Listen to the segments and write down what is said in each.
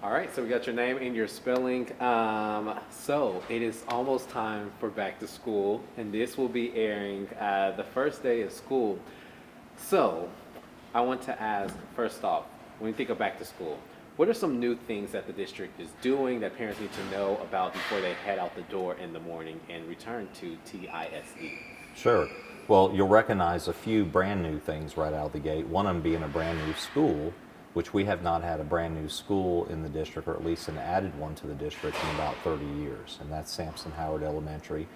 All right, so we got your name and your spelling. So it is almost time for back to school, and this will be airing the first day of school. So I want to ask, first off, when you think of back to school, what are some new things that the district is doing that parents need to know about before they head out the door in the morning and return to TISD? Sure. Well, you'll recognize a few brand new things right out of the gate. One of them being a brand new school, which we have not had a brand new school in the district, or at least an added one to the district in about 30 years, and that's Sampson Howard Elementary.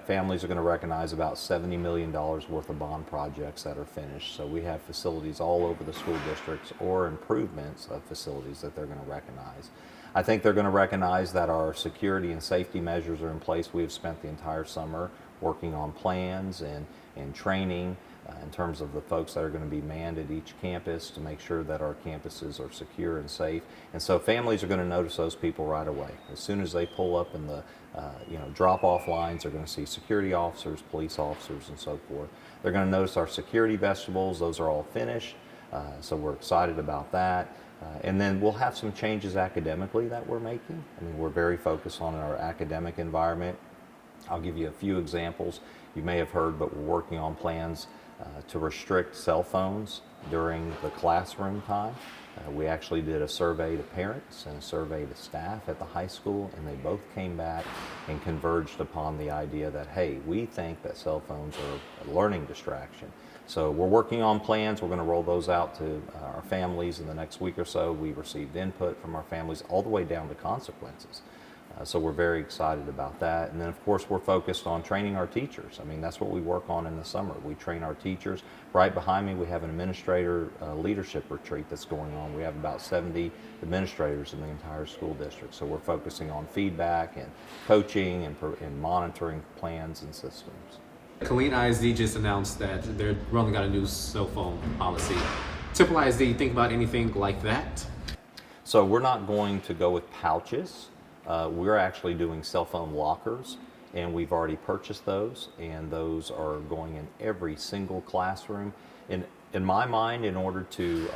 Families are going to recognize about $70 million worth of bond projects that are finished. So we have facilities all over the school districts or improvements of facilities that they're going to recognize. I think they're going to recognize that our security and safety measures are in place. We have spent the entire summer working on plans and training in terms of the folks that are going to be manned at each campus to make sure that our campuses are secure and safe. And so families are going to notice those people right away. As soon as they pull up in the drop-off lines, they're going to see security officers, police officers, and so forth. They're going to notice our security vestibules. Those are all finished, so we're excited about that. And then we'll have some changes academically that we're making. I mean, we're very focused on our academic environment. I'll give you a few examples. You may have heard, but we're working on plans to restrict cell phones during the classroom time. We actually did a survey to parents and a survey to staff at the high school, and they both came back and converged upon the idea that, hey, we think that cell phones are a learning distraction. So we're working on plans. We're going to roll those out to our families in the next week or so. We received input from our families all the way down to consequences. So we're very excited about that. And then, of course, we're focused on training our teachers. I mean, that's what we work on in the summer. We train our teachers. Right behind me, we have an administrator leadership retreat that's going on. We have about 70 administrators in the entire school district. So we're focusing on feedback and coaching and monitoring plans and systems. Temple ISD just announced that they're rolling out a new cell phone policy. Temple ISD, think about anything like that? So we're not going to go with pouches. We're actually doing cell phone lockers, and we've already purchased those, and those are going in every single classroom. In my mind, in order to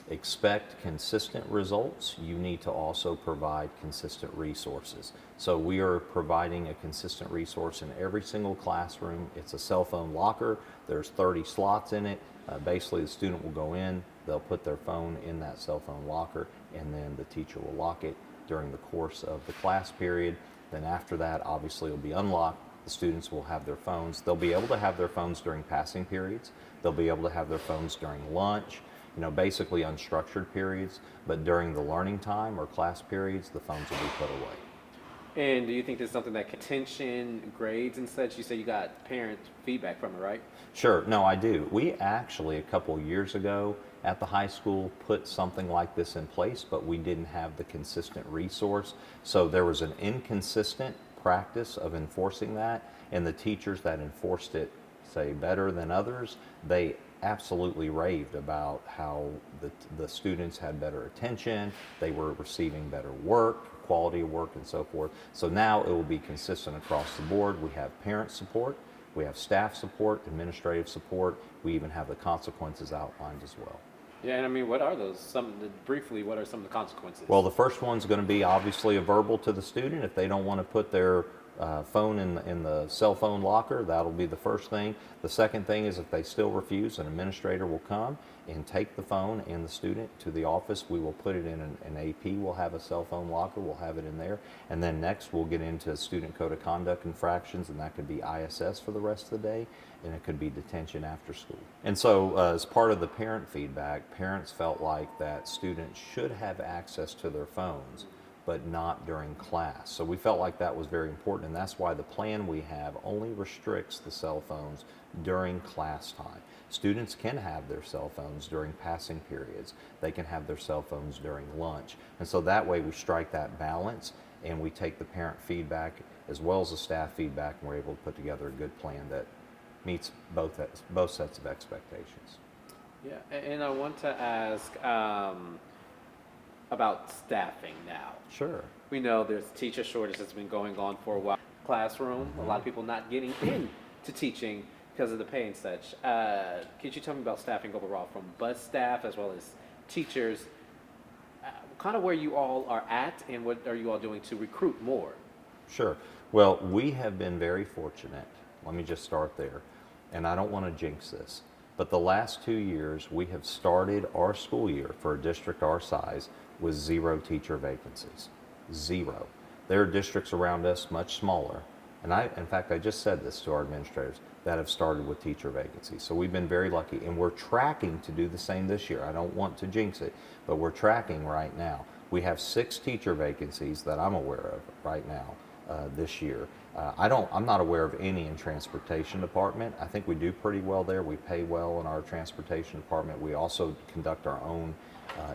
expect consistent results, you need to also provide consistent resources. So we are providing a consistent resource in every single classroom. It's a cell phone locker. There's 30 slots in it. Basically, the student will go in, they'll put their phone in that cell phone locker, and then the teacher will lock it during the course of the class period. Then after that, obviously it'll be unlocked. The students will have their phones. They'll be able to have their phones during passing periods. They'll be able to have their phones during lunch, basically unstructured periods. But during the learning time or class periods, the phones will be put away. And do you think there's something that attention, grades and such? You say you got parent feedback from it, right? Sure, no, I do. We actually, a couple years ago at the high school, put something like this in place, but we didn't have the consistent resource. So there was an inconsistent practice of enforcing that, and the teachers that enforced it, say, better than others, they absolutely raved about how the students had better attention, they were receiving better work, quality of work, and so forth. So now it will be consistent across the board. We have parent support, we have staff support, administrative support, we even have the consequences outlined as well. Yeah, and I mean, what are those? Briefly, what are some of the consequences? Well, the first one's going to be obviously a verbal to the student. If they don't want to put their phone in the cell phone locker, that'll be the first thing. The second thing is if they still refuse, an administrator will come and take the phone and the student to the office. We will put it in an AP. We'll have a cell phone locker. We'll have it in there. And then next we'll get into student code of conduct infractions, and that could be ISS for the rest of the day, and it could be detention after school. And so as part of the parent feedback, parents felt like that students should have access to their phones, but not during class. So we felt like that was very important, and that's why the plan we have only restricts the cell phones during class time. Students can have their cell phones during passing periods. They can have their cell phones during lunch. And so that way we strike that balance, and we take the parent feedback as well as the staff feedback, and we're able to put together a good plan that meets both sets of expectations. Yeah, and I want to ask about staffing now. Sure. We know there's a teacher shortage that's been going on for a while. Classroom, a lot of people not getting into teaching because of the pay and such. Could you tell me about staffing overall, from bus staff as well as teachers? kind of where you all are at and what are you all doing to recruit more? Sure. Well, we have been very fortunate. Let me just start there. And I don't want to jinx this, but the last 2 years we have started our school year for a district our size with 0 teacher vacancies. 0. There are districts around us much smaller, and in fact, I just said this to our administrators, that have started with teacher vacancies. So we've been very lucky, and we're tracking to do the same this year. I don't want to jinx it, but we're tracking right now. We have 6 teacher vacancies that I'm aware of right now this year. I'm not aware of any in transportation department. I think we do pretty well there. We pay well in our transportation department. We also conduct our own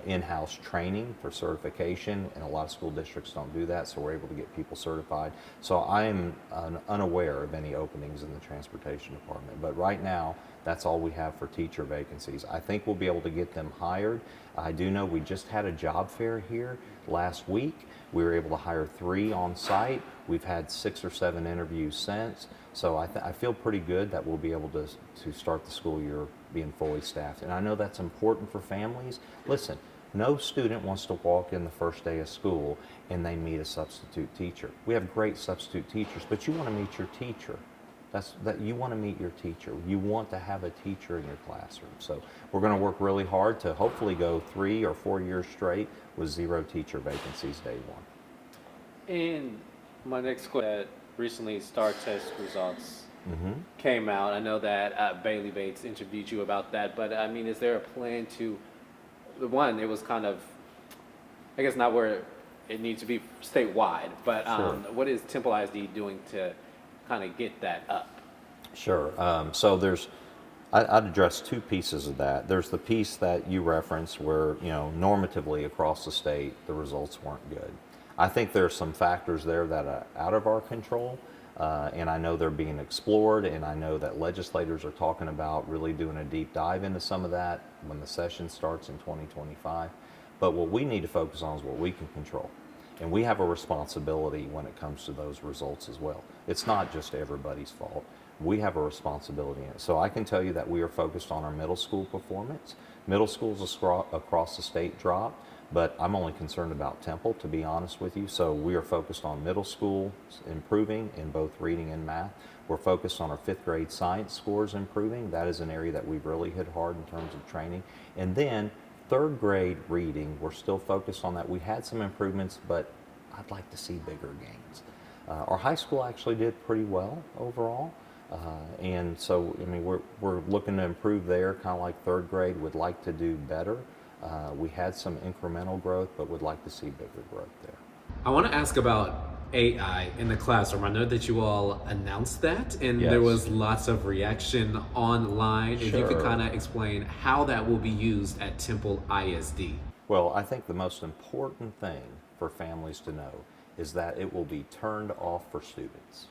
in-house training for certification, and a lot of school districts don't do that, so we're able to get people certified. So I am unaware of any openings in the transportation department, but right now that's all we have for teacher vacancies. I think we'll be able to get them hired. I do know we just had a job fair here last week. We were able to hire 3 on site. We've had 6 or 7 interviews since, so I feel pretty good that we'll be able to start the school year being fully staffed. And I know that's important for families. Listen, no student wants to walk in the first day of school and they meet a substitute teacher. We have great substitute teachers, but you want to meet your teacher. You want to meet your teacher. You want to have a teacher in your classroom. So we're going to work really hard to hopefully go 3 or 4 years straight with 0 teacher vacancies day one. And my next question, recently STAR test results came out. I know that Bailey Bates interviewed you about that, but I mean, is there a plan to, one, it was kind of, I guess not where it needs to be statewide, but Sure. What is Temple ISD doing to kind of get that up? Sure. So I'd address 2 pieces of that. There's the piece that you referenced where, normatively across the state, the results weren't good. I think there are some factors there that are out of our control, and I know they're being explored, and I know that legislators are talking about really doing a deep dive into some of that when the session starts in 2025. But what we need to focus on is what we can control. And we have a responsibility when it comes to those results as well. It's not just everybody's fault. We have a responsibility in it. So I can tell you that we are focused on our middle school performance. Middle schools across the state dropped, but I'm only concerned about Temple, to be honest with you. So we are focused on middle school improving in both reading and math. We're focused on our 5th grade science scores improving. That is an area that we've really hit hard in terms of training. And then 3rd grade reading, we're still focused on that. We had some improvements, but I'd like to see bigger gains. Our high school actually did pretty well overall. And so, I mean, we're looking to improve there, kind of like 3rd grade, would like to do better. We had some incremental growth, but would like to see bigger growth there. I want to ask about AI in the classroom. I know that you all announced that, and Yes. there was lots of reaction online. If you could Sure. kind of explain how that will be used at Temple ISD. Well, I think the most important thing for families to know is that it will be turned off for students.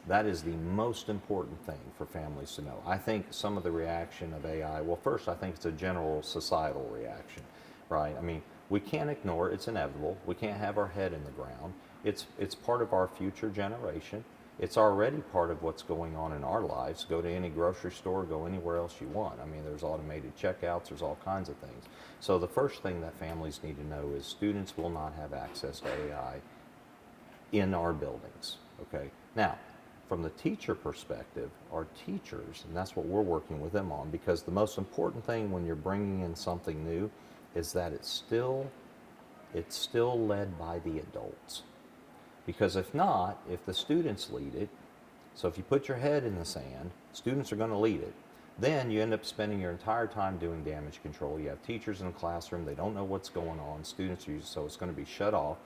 That is the most important thing for families to know. I think some of the reaction of AI, well, first, I think it's a general societal reaction, right? I mean, we can't ignore it. It's inevitable. We can't have our head in the ground. It's part of our future generation. It's already part of what's going on in our lives. Go to any grocery store, go anywhere else you want. I mean, there's automated checkouts, there's all kinds of things. So the first thing that families need to know is students will not have access to AI in our buildings, okay? Now, from the teacher perspective, our teachers, and that's what we're working with them on, because the most important thing when you're bringing in something new is that it's still led by the adults. Because if not, if the students lead it, so if you put your head in the sand, students are going to lead it. Then you end up spending your entire time doing damage control. You have teachers in the classroom, they don't know what's going on, students use, so it's going to be shut off.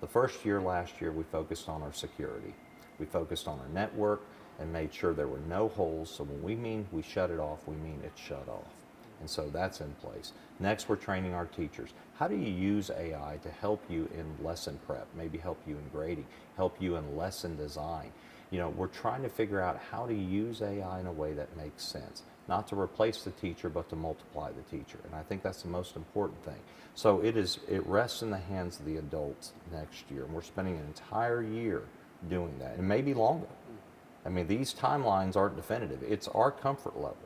The first year, last year, we focused on our security. We focused on our network and made sure there were no holes. So when we mean we shut it off, we mean it's shut off. And so that's in place. Next, we're training our teachers. How do you use AI to help you in lesson prep, maybe help you in grading, help you in lesson design? We're trying to figure out how to use AI in a way that makes sense. Not to replace the teacher, but to multiply the teacher. And I think that's the most important thing. So it rests in the hands of the adults next year. And we're spending an entire year doing that, and maybe longer. I mean, these timelines aren't definitive. It's our comfort level.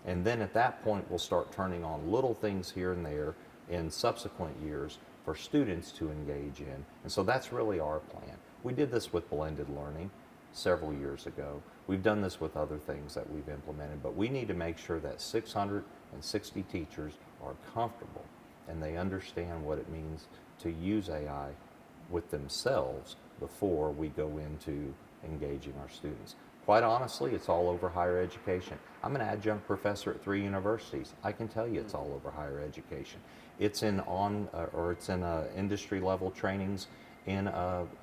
And then at that point, we'll start turning on little things here and there in subsequent years for students to engage in. And so that's really our plan. We did this with blended learning several years ago. We've done this with other things that we've implemented, but we need to make sure that 660 teachers are comfortable and they understand what it means to use AI with themselves before we go into engaging our students. Quite honestly, it's all over higher education. I'm an adjunct professor at 3 universities. I can tell you it's all over higher education. It's in industry level trainings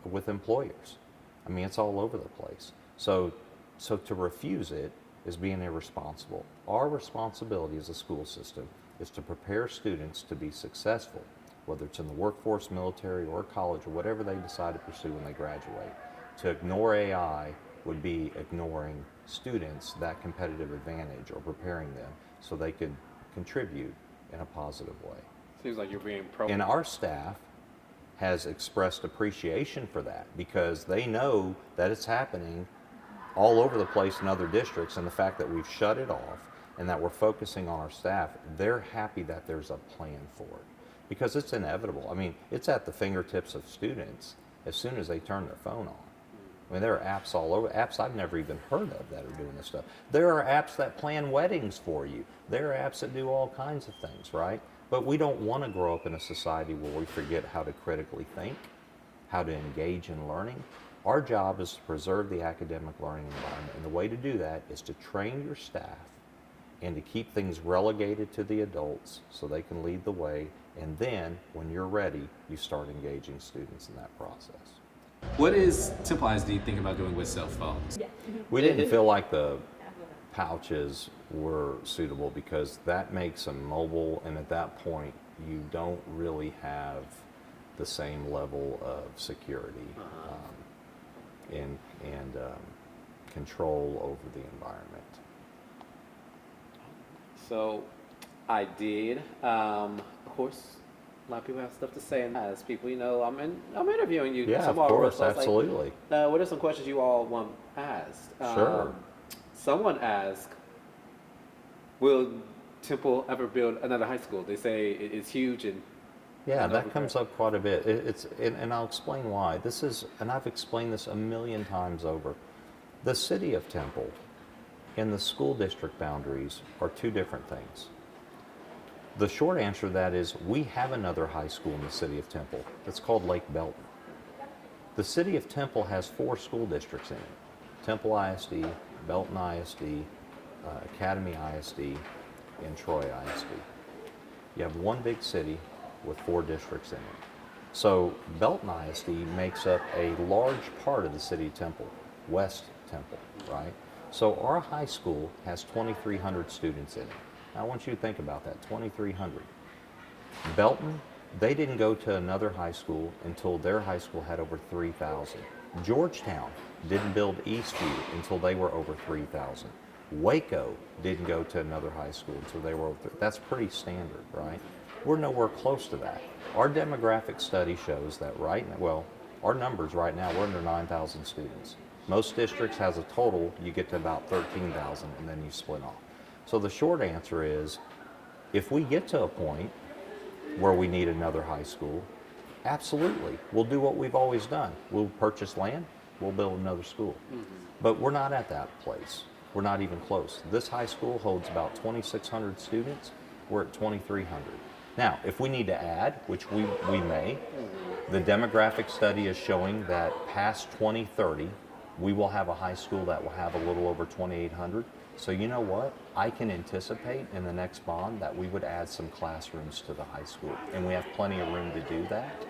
with employers. I mean, it's all over the place. So to refuse it is being irresponsible. Our responsibility as a school system is to prepare students to be successful, whether it's in the workforce, military, or college, or whatever they decide to pursue when they graduate. To ignore AI would be ignoring students that competitive advantage or preparing them so they could contribute in a positive way. Seems like you're being pro. And our staff has expressed appreciation for that because they know that it's happening all over the place in other districts, and the fact that we've shut it off and that we're focusing on our staff, they're happy that there's a plan for it because it's inevitable. I mean, it's at the fingertips of students as soon as they turn their phone on. I mean, there are apps all over, apps I've never even heard of that are doing this stuff. There are apps that plan weddings for you. There are apps that do all kinds of things, right? But we don't want to grow up in a society where we forget how to critically think, how to engage in learning. Our job is to preserve the academic learning environment, and the way to do that is to train your staff and to keep things relegated to the adults so they can lead the way, and then when you're ready, you start engaging students in that process. What is Temple ISD thinking about doing with cell phones? Yeah. We didn't feel like the pouches were suitable because that makes them mobile, and at that point you don't really have the same level of security and control over the environment. So I did. Of course, a lot of people have stuff to say, and as people, I'm interviewing you. Yeah, of tomorrow, course, so I was like, absolutely. what are some questions you all want asked? Sure. Someone asked, "Will Temple ever build another high school?" They say it's huge and Yeah, that comes up quite a bit. And I'll explain why. And I've explained this a million times over. The city of Temple and the school district boundaries are two different things. The short answer to that is we have another high school in the city of Temple. It's called Lake Belton. The city of Temple has 4 school districts in it: Temple ISD, Belton ISD, Academy ISD, and Troy ISD. You have one big city with 4 districts in it. So Belton ISD makes up a large part of the city of Temple, West Temple, right? So our high school has 2,300 students in it. Now I want you to think about that, 2,300. Belton, they didn't go to another high school until their high school had over 3,000. Georgetown didn't build Eastview until they were over 3,000. Waco didn't go to another high school until they were over. That's pretty standard, right? We're nowhere close to that. Our demographic study shows that our numbers right now, we're under 9,000 students. Most districts has a total, you get to about 13,000 and then you split off. So the short answer is, if we get to a point where we need another high school, absolutely, we'll do what we've always done. We'll purchase land, we'll build another school. Mm-hmm. But we're not at that place. We're not even close. This high school holds about 2,600 students. We're at 2,300. Now, if we need to add, which we may, the demographic study is showing that past 2030, we will have a high school that will have a little over 2,800. So you know what? I can anticipate in the next bond that we would add some classrooms to the high school, and we have plenty of room to do that.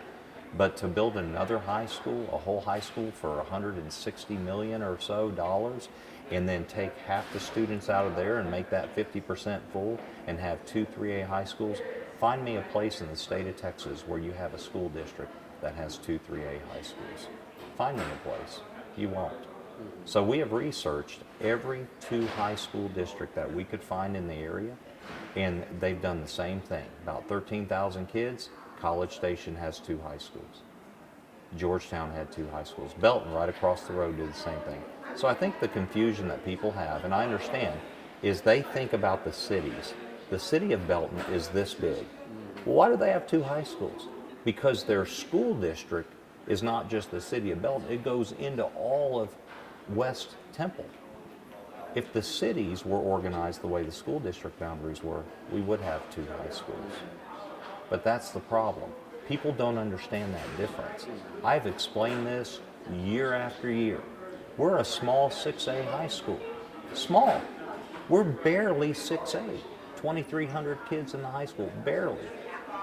But to build another high school, a whole high school for $160 million or so dollars, and then take half the students out of there and make that 50% full and have 2 3A high schools, find me a place in the state of Texas where you have a school district that has 2 3A high schools. Find me a place. You won't. So we have researched every 2 high school district that we could find in the area, and they've done the same thing. About 13,000 kids, College Station has 2 high schools. Georgetown had 2 high schools. Belton, right across the road, did the same thing. So I think the confusion that people have, and I understand, is they think about the cities. The city of Belton is this big. Well, why do they have two high schools? Because their school district is not just the city of Belton, it goes into all of West Temple. If the cities were organized the way the school district boundaries were, we would have two high schools. But that's the problem. People don't understand that difference. I've explained this year after year. We're a small 6A high school. Small. We're barely 6A. 2,300 kids in the high school, barely.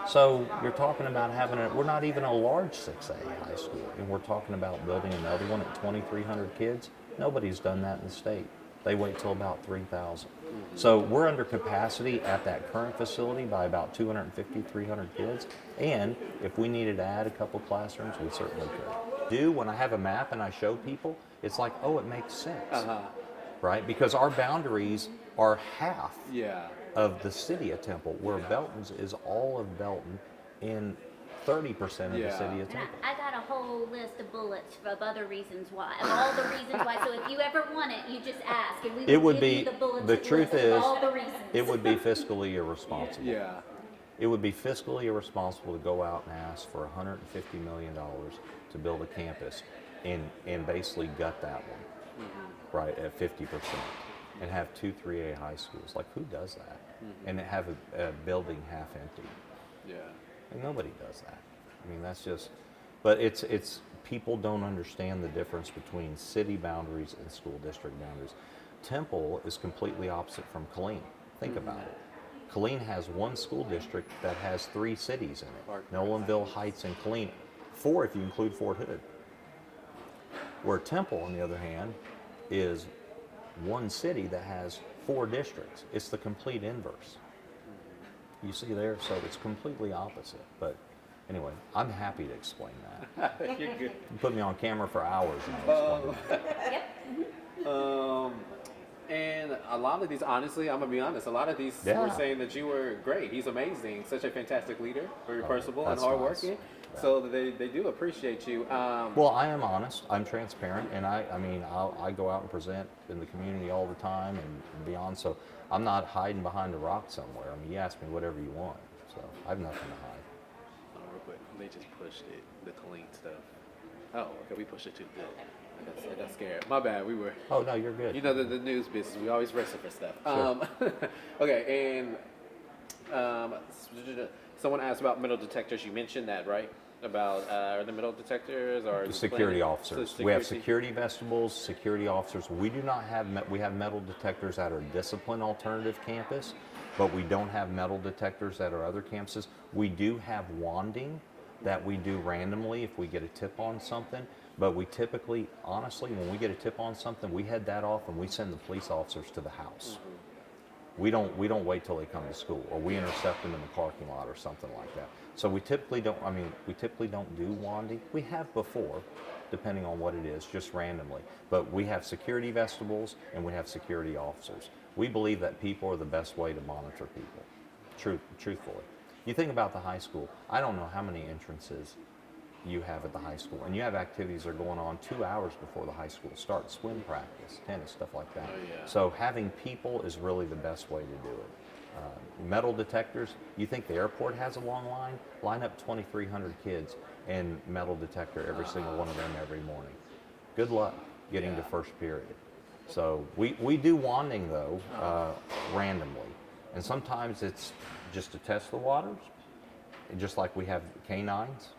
So you're talking about we're not even a large 6A high school, and we're talking about building another one at 2,300 kids. Nobody's done that in the state. They wait till about 3,000. So we're under capacity at that current facility by about 250, 300 kids. And if we needed to add a couple classrooms, we certainly could. When I have a map and I show people, it's like, oh, it makes sense, right? Because our boundaries are half of the city of Temple, where Belton's is all of Belton and 30% of the city of Temple. I got a whole list of bullets of other reasons why, of all the reasons why. So if you ever want it, you just ask, and we will give you the bullets. The truth is, all the reasons. It would be fiscally irresponsible. Yeah. It would be fiscally irresponsible to go out and ask for $150 million to build a campus and basically gut that one, right, at 50%, and have 2 3A high schools. Like, who does that? And have a building half empty. Yeah. And nobody does that. I mean, that's just, but it's people don't understand the difference between city boundaries and school district boundaries. Temple is completely opposite from Killeen. Think about it. Killeen has one school district that has 3 cities in it. Nolanville, Heights, and Killeen. 4 if you include Fort Hood. Where Temple, on the other hand, is one city that has 4 districts. It's the complete inverse. You see there? So it's completely opposite. But anyway, I'm happy to explain that. You're good. You put me on camera for hours now explaining that. And a lot of these, honestly, I'm gonna be honest, a lot of these were saying that you were great. He's amazing, such a fantastic leader, very personable and hardworking. Nice. So they do appreciate you. Well, I am honest. I'm transparent, and I I go out and present in the community all the time and beyond. So I'm not hiding behind a rock somewhere. I mean, you ask me whatever you want. So I have nothing to hide. Oh, real quick, they just pushed it, the clean stuff. Oh, okay, we pushed it too good. I got scared. My bad. We were. Oh no, you're good. You know the news business. We always wrestle for stuff. Sure. Okay, and someone asked about metal detectors. You mentioned that, right? About are the metal detectors or the security officers? We have security vestibules, security officers. We do not have. We have metal detectors at our discipline alternative campus, but we don't have metal detectors at our other campuses. We do have wanding that we do randomly if we get a tip on something. But we typically, honestly, when we get a tip on something, we head that off and we send the police officers to the house. We don't wait till they come to school, or we intercept them in the parking lot or something like that. So we typically don't. We typically don't do wanding. We have before, depending on what it is, just randomly. But we have security vestibules and we have security officers. We believe that people are the best way to monitor people. Truthfully, you think about the high school. I don't know how many entrances you have at the high school, and you have activities that are going on 2 hours before the high school starts, swim practice, tennis, stuff like that. So having people is really the best way to do it. Metal detectors, you think the airport has a long line up 2,300 kids and metal detector every single one of them every morning. Good luck getting to first period. So we do wanding though, randomly, and sometimes it's just to test the waters, just like we have canines.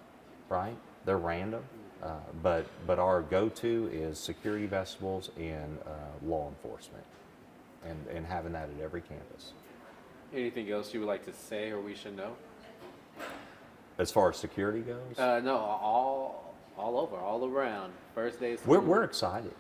Right? They're random, but our go-to is security vestibules and law enforcement, and having that at every campus. Anything else you would like to say or we should know? As far as security goes? No, all over, all around. First day of school. We're excited.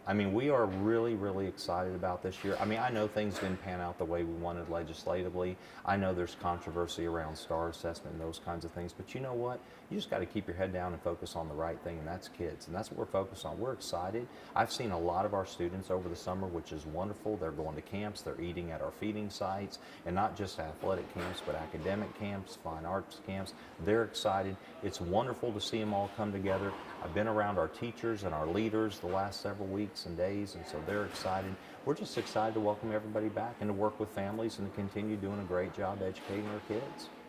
I mean, we are really, really excited about this year. I mean, I know things didn't pan out the way we wanted legislatively. I know there's controversy around STAR assessment and those kinds of things. But you know what? You just got to keep your head down and focus on the right thing, and that's kids. And that's what we're focused on. We're excited. I've seen a lot of our students over the summer, which is wonderful. They're going to camps. They're eating at our feeding sites, and not just athletic camps, but academic camps, fine arts camps. They're excited. It's wonderful to see them all come together. I've been around our teachers and our leaders the last several weeks and days, and so they're excited. We're just excited to welcome everybody back and to work with families and to continue doing a great job educating our kids.